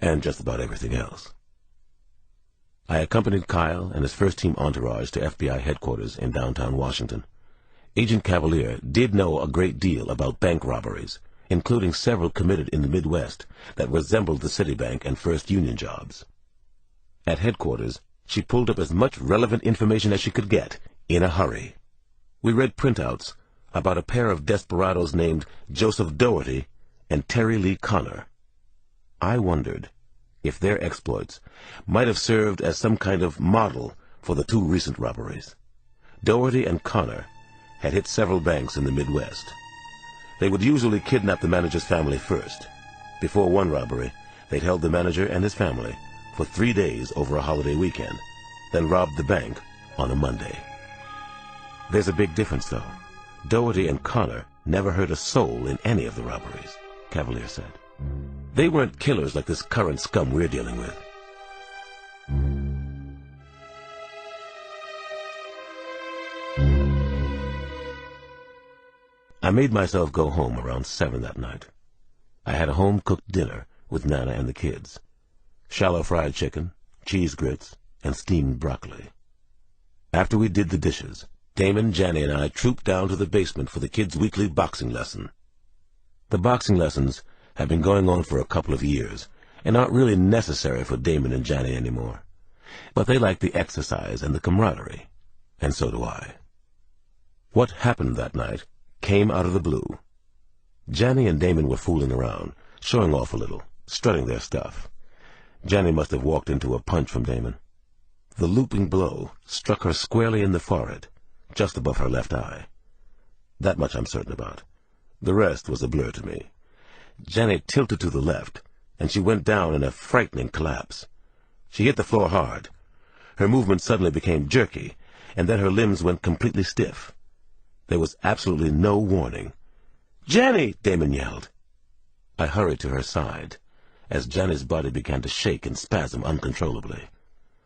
and just about everything else. I accompanied Kyle and his first-team entourage to FBI headquarters in downtown Washington. Agent Cavalier did know a great deal about bank robberies, including several committed in the Midwest that resembled the Citibank and First Union jobs. At headquarters, she pulled up as much relevant information as she could get, in a hurry. We read printouts about a pair of desperados named Joseph Doherty and Terry Lee Connor. I wondered if their exploits might have served as some kind of model for the two recent robberies. Doherty and Connor had hit several banks in the Midwest. They would usually kidnap the manager's family first. Before one robbery, they'd held the manager and his family for 3 days over a holiday weekend, then robbed the bank on a Monday. There's a big difference, though. Doherty and Connor never hurt a soul in any of the robberies, Cavalier said. They weren't killers like this current scum we're dealing with. I made myself go home around 7 that night. I had a home-cooked dinner with Nana and the kids. Shallow fried chicken, cheese grits, and steamed broccoli. After we did the dishes, Damon, Janny, and I trooped down to the basement for the kids' weekly boxing lesson. The boxing lessons have been going on for a couple of years and aren't really necessary for Damon and Janny anymore. But they like the exercise and the camaraderie, and so do I. What happened that night came out of the blue. Janny and Damon were fooling around, showing off a little, strutting their stuff. Janny must have walked into a punch from Damon. The looping blow struck her squarely in the forehead, just above her left eye. That much I'm certain about. The rest was a blur to me. Janny tilted to the left, and she went down in a frightening collapse. She hit the floor hard. Her movement suddenly became jerky, and then her limbs went completely stiff. There was absolutely no warning. "Janny!" Damon yelled. I hurried to her side, as Janny's body began to shake and spasm uncontrollably.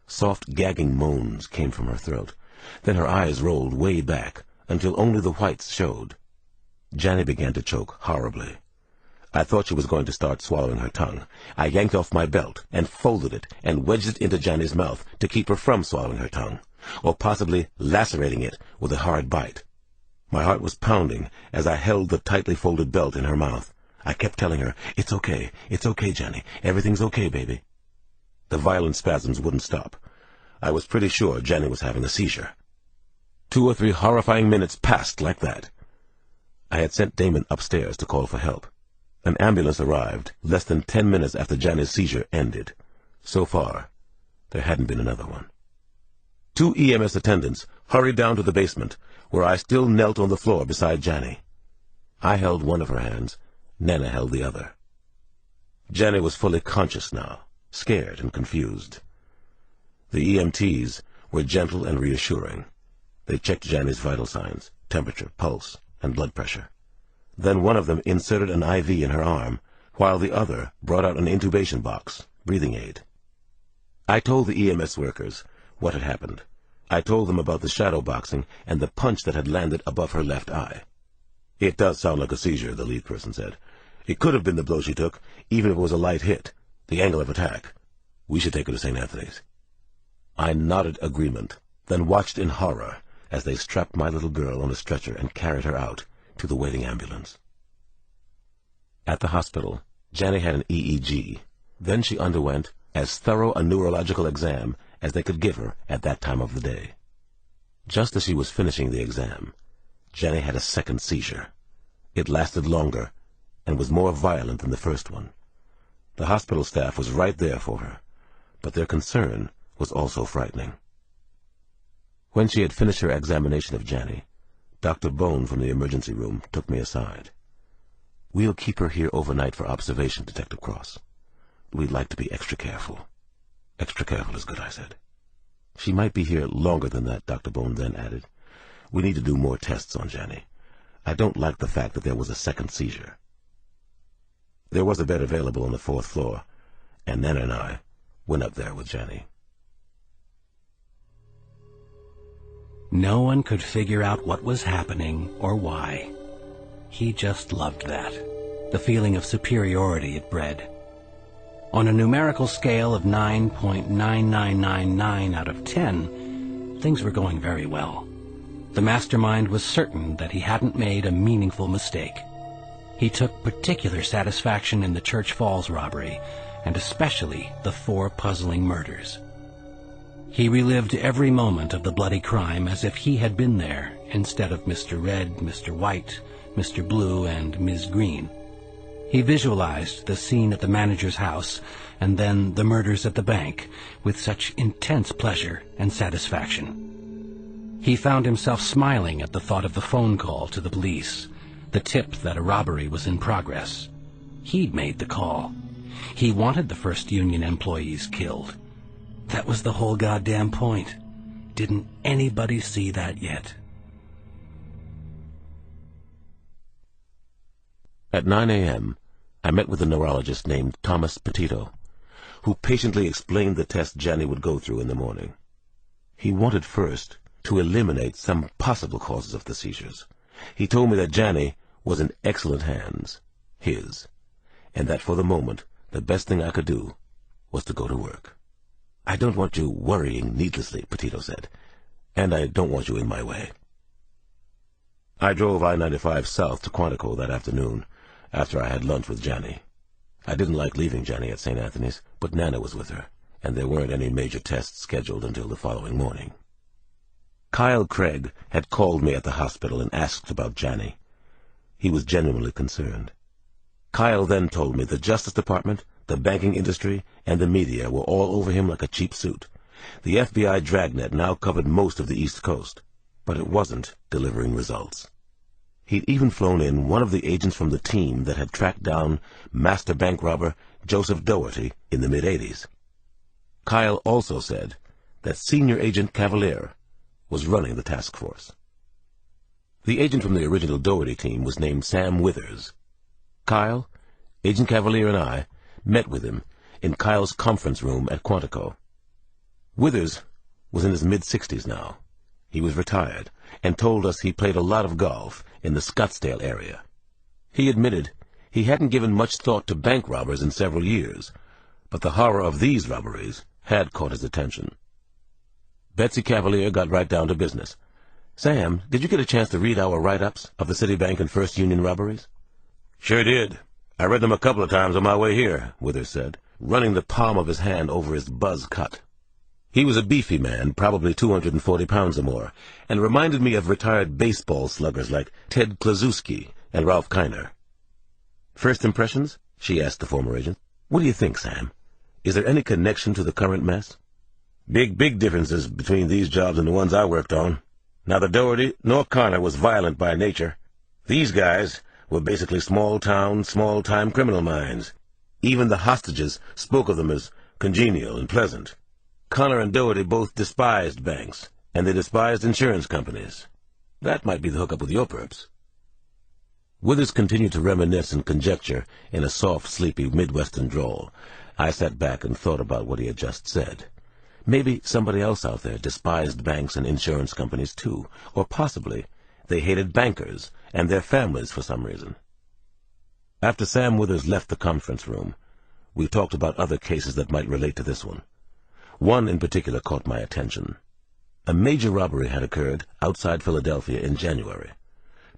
Soft, gagging moans came from her throat. Then her eyes rolled way back, until only the whites showed. Janny began to choke horribly. I thought she was going to start swallowing her tongue. I yanked off my belt and folded it and wedged it into Janny's mouth to keep her from swallowing her tongue, or possibly lacerating it with a hard bite. My heart was pounding as I held the tightly folded belt in her mouth. I kept telling her, it's okay, Janny. Everything's okay, baby." The violent spasms wouldn't stop. I was pretty sure Janny was having a seizure. 2 or 3 horrifying minutes passed like that. I had sent Damon upstairs to call for help. An ambulance arrived less than 10 minutes after Janny's seizure ended. So far, there hadn't been another one. 2 EMS attendants hurried down to the basement, where I still knelt on the floor beside Janny. I held one of her hands. Nana held the other. Janny was fully conscious now, scared and confused. The EMTs were gentle and reassuring. They checked Janny's vital signs, temperature, pulse, and blood pressure. Then one of them inserted an IV in her arm, while the other brought out an intubation box, breathing aid. I told the EMS workers what had happened. I told them about the shadow boxing and the punch that had landed above her left eye. "It does sound like a seizure," the lead person said. "It could have been the blow she took, even if it was a light hit, the angle of attack. We should take her to St. Anthony's." I nodded agreement, then watched in horror as they strapped my little girl on a stretcher and carried her out to the waiting ambulance. At the hospital, Janny had an EEG. Then she underwent as thorough a neurological exam as they could give her at that time of the day. Just as she was finishing the exam, Janny had a second seizure. It lasted longer and was more violent than the first one. The hospital staff was right there for her, but their concern was also frightening. When she had finished her examination of Janny, Dr. Bone from the emergency room took me aside. "We'll keep her here overnight for observation, Detective Cross. We'd like to be extra careful." "Extra careful is good," I said. "She might be here longer than that," Dr. Bone then added. "We need to do more tests on Janny. I don't like the fact that there was a second seizure." There was a bed available on the 4th floor, and Nana and I went up there with Janny. No one could figure out what was happening or why. He just loved that, the feeling of superiority it bred. On a numerical scale of 9.9999 out of 10, things were going very well. The mastermind was certain that he hadn't made a meaningful mistake. He took particular satisfaction in the Church Falls robbery, and especially the 4 puzzling murders. He relived every moment of the bloody crime as if he had been there, instead of Mr. Red, Mr. White, Mr. Blue, and Ms. Green. He visualized the scene at the manager's house, and then the murders at the bank, with such intense pleasure and satisfaction. He found himself smiling at the thought of the phone call to the police, the tip that a robbery was in progress. He'd made the call. He wanted the First Union employees killed. That was the whole goddamn point. Didn't anybody see that yet? At 9 a.m., I met with a neurologist named Thomas Petito, who patiently explained the test Janney would go through in the morning. He wanted first to eliminate some possible causes of the seizures. He told me that Janney was in excellent hands, his, and that for the moment the best thing I could do was to go to work. "I don't want you worrying needlessly," Petito said, "and I don't want you in my way." I drove I-95 south to Quantico that afternoon, after I had lunch with Janney. I didn't like leaving Janney at St. Anthony's, but Nana was with her, and there weren't any major tests scheduled until the following morning. Kyle Craig had called me at the hospital and asked about Janney. He was genuinely concerned. Kyle then told me the Justice Department, the banking industry, and the media were all over him like a cheap suit. The FBI dragnet now covered most of the East Coast, but it wasn't delivering results. He'd even flown in one of the agents from the team that had tracked down master bank robber Joseph Doherty in the mid-'80s. Kyle also said that Senior Agent Cavalier was running the task force. The agent from the original Doherty team was named Sam Withers. Kyle, Agent Cavalier, and I met with him in Kyle's conference room at Quantico. Withers was in his mid-60s now. He was retired and told us he played a lot of golf in the Scottsdale area. He admitted he hadn't given much thought to bank robbers in several years, but the horror of these robberies had caught his attention. Betsy Cavalier got right down to business. "Sam, did you get a chance to read our write-ups of the Citibank and First Union robberies?" "Sure did. I read them a couple of times on my way here," Withers said, running the palm of his hand over his buzz cut. He was a beefy man, probably 240 pounds or more, and reminded me of retired baseball sluggers like Ted Klaczewski and Ralph Kiner. "First impressions?" she asked the former agent. "What do you think, Sam? Is there any connection to the current mess?" Big differences between these jobs and the ones I worked on. Neither Doherty nor Connor was violent by nature. These guys were basically small-time criminal minds. Even the hostages spoke of them as congenial and pleasant. Connor and Doherty both despised banks, and they despised insurance companies. That might be the hookup with your perps. Withers continued to reminisce and conjecture in a soft, sleepy Midwestern drawl. I sat back and thought about what he had just said. Maybe somebody else out there despised banks and insurance companies too, or possibly they hated bankers and their families for some reason. After Sam Withers left the conference room, we talked about other cases that might relate to this one. One in particular caught my attention. A major robbery had occurred outside Philadelphia in January.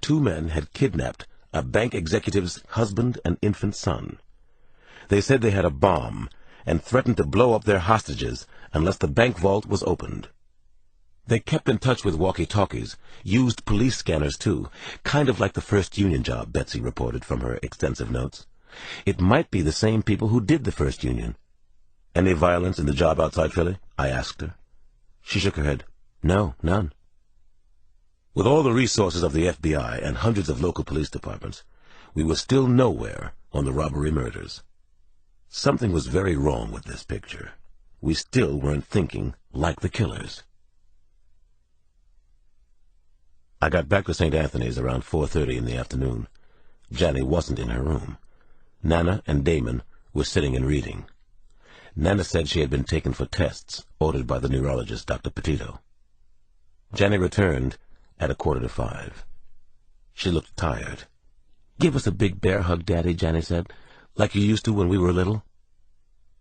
2 men had kidnapped a bank executive's husband and infant son. They said they had a bomb and threatened to blow up their hostages unless the bank vault was opened. They kept in touch with walkie-talkies, used police scanners too, kind of like the First Union job, Betsy reported from her extensive notes. It might be the same people who did the First Union. "Any violence in the job outside Philly?" I asked her. She shook her head. "No, none." With all the resources of the FBI and hundreds of local police departments, we were still nowhere on the robbery murders. Something was very wrong with this picture. We still weren't thinking like the killers. I got back to St. Anthony's around 4:30 in the afternoon. Janney wasn't in her room. Nana and Damon were sitting and reading. Nana said she had been taken for tests ordered by the neurologist, Dr. Petito. Janney returned at 4:45. She looked tired. "Give us a big bear hug, Daddy," Janney said, "like you used to when we were little."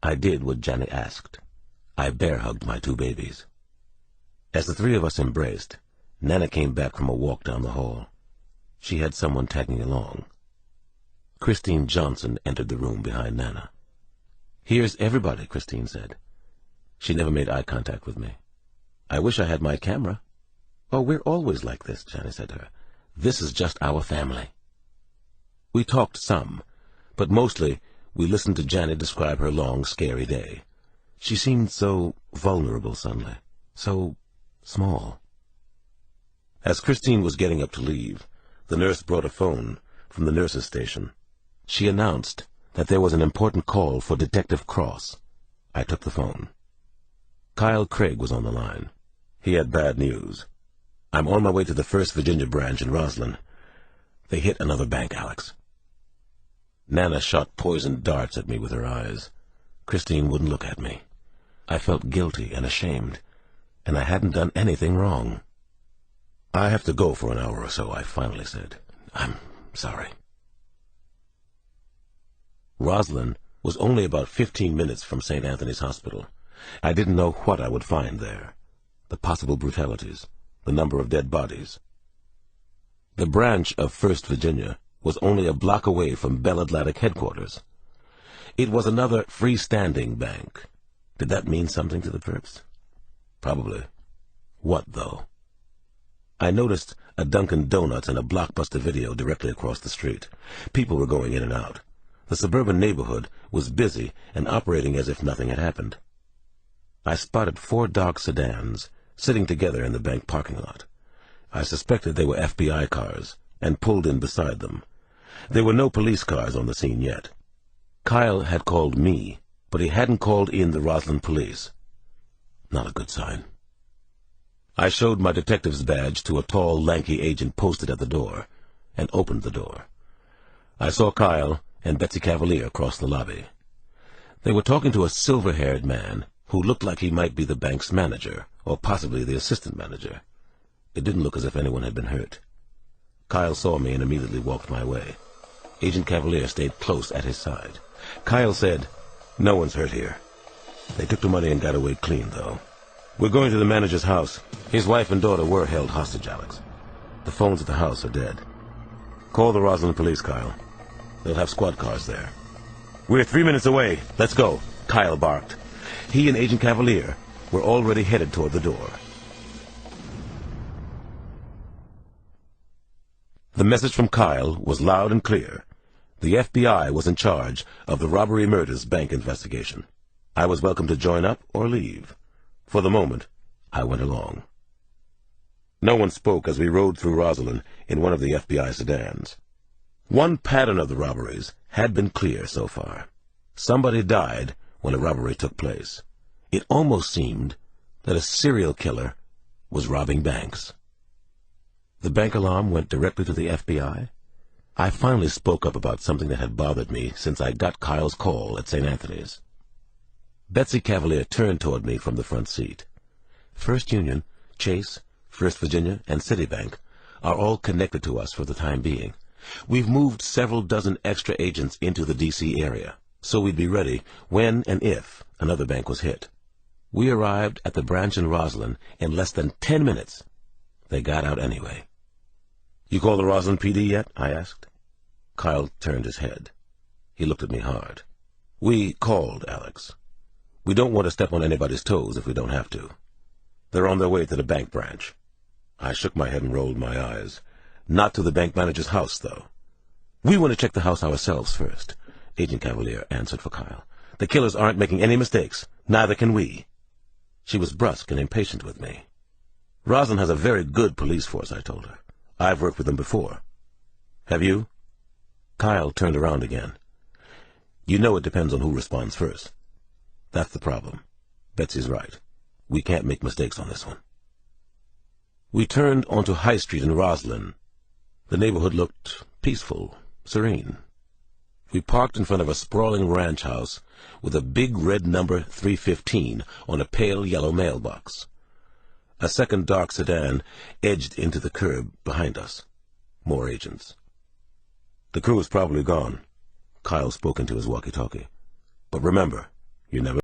I did what Janet asked. I bear-hugged my 2 babies. As the 3 of us embraced, Nana came back from a walk down the hall. She had someone tagging along. Christine Johnson entered the room behind Nana. "Here's everybody," Christine said. She never made eye contact with me. "I wish I had my camera." "Oh, we're always like this," Janet said to her. "This is just our family." We talked some, but mostly we listened to Janet describe her long, scary day. She seemed so vulnerable suddenly, so small. As Christine was getting up to leave, the nurse brought a phone from the nurse's station. She announced that there was an important call for Detective Cross. I took the phone. Kyle Craig was on the line. He had bad news. "I'm on my way to the 1st Virginia branch in Roslyn. They hit another bank, Alex." Nana shot poisoned darts at me with her eyes. Christine wouldn't look at me. I felt guilty and ashamed, and I hadn't done anything wrong. "I have to go for an hour or so," I finally said. "I'm sorry." Roslyn was only about 15 minutes from St. Anthony's Hospital. I didn't know what I would find there. The possible brutalities, the number of dead bodies. The branch of 1st Virginia was only a block away from Bell Atlantic headquarters. It was another freestanding bank. Did that mean something to the perps? Probably. What, though? I noticed a Dunkin' Donuts and a Blockbuster Video directly across the street. People were going in and out. The suburban neighborhood was busy and operating as if nothing had happened. I spotted 4 dark sedans sitting together in the bank parking lot. I suspected they were FBI cars and pulled in beside them. There were no police cars on the scene yet. Kyle had called me, but he hadn't called in the Roslyn police. Not a good sign. I showed my detective's badge to a tall, lanky agent posted at the door, and opened the door. I saw Kyle and Betsy Cavalier cross the lobby. They were talking to a silver-haired man who looked like he might be the bank's manager, or possibly the assistant manager. It didn't look as if anyone had been hurt. Kyle saw me and immediately walked my way. Agent Cavalier stayed close at his side. Kyle said, "No one's hurt here. They took the money and got away clean, though. We're going to the manager's house. His wife and daughter were held hostage, Alex. The phones at the house are dead. Call the Roslyn police, Kyle. They'll have squad cars there." "We're 3 minutes away. Let's go," Kyle barked. He and Agent Cavalier were already headed toward the door. The message from Kyle was loud and clear. The FBI was in charge of the robbery murders bank investigation. I was welcome to join up or leave. For the moment, I went along. No one spoke as we rode through Roslyn in one of the FBI sedans. One pattern of the robberies had been clear so far. Somebody died when a robbery took place. It almost seemed that a serial killer was robbing banks. The bank alarm went directly to the FBI. I finally spoke up about something that had bothered me since I got Kyle's call at St. Anthony's. Betsy Cavalier turned toward me from the front seat. First Union, Chase, First Virginia, and Citibank are all connected to us for the time being. We've moved several dozen extra agents into the D.C. area, so we'd be ready when and if another bank was hit. We arrived at the branch in Roslyn in less than 10 minutes. They got out anyway. "You call the Roslyn PD yet?" I asked. Kyle turned his head. He looked at me hard. "We called, Alex. We don't want to step on anybody's toes if we don't have to. They're on their way to the bank branch." I shook my head and rolled my eyes. "Not to the bank manager's house, though." "We want to check the house ourselves first," Agent Cavalier answered for Kyle. "The killers aren't making any mistakes. Neither can we." She was brusque and impatient with me. "Roslyn has a very good police force," I told her. "I've worked with them before." "Have you?" Kyle turned around again. "You know it depends on who responds first. That's the problem. Betsy's right. We can't make mistakes on this one." We turned onto High Street in Roslyn. The neighborhood looked peaceful, serene. We parked in front of a sprawling ranch house with a big red number 315 on a pale yellow mailbox. A second dark sedan edged into the curb behind us. More agents. "The crew is probably gone," Kyle spoke into his walkie-talkie. "But remember, You never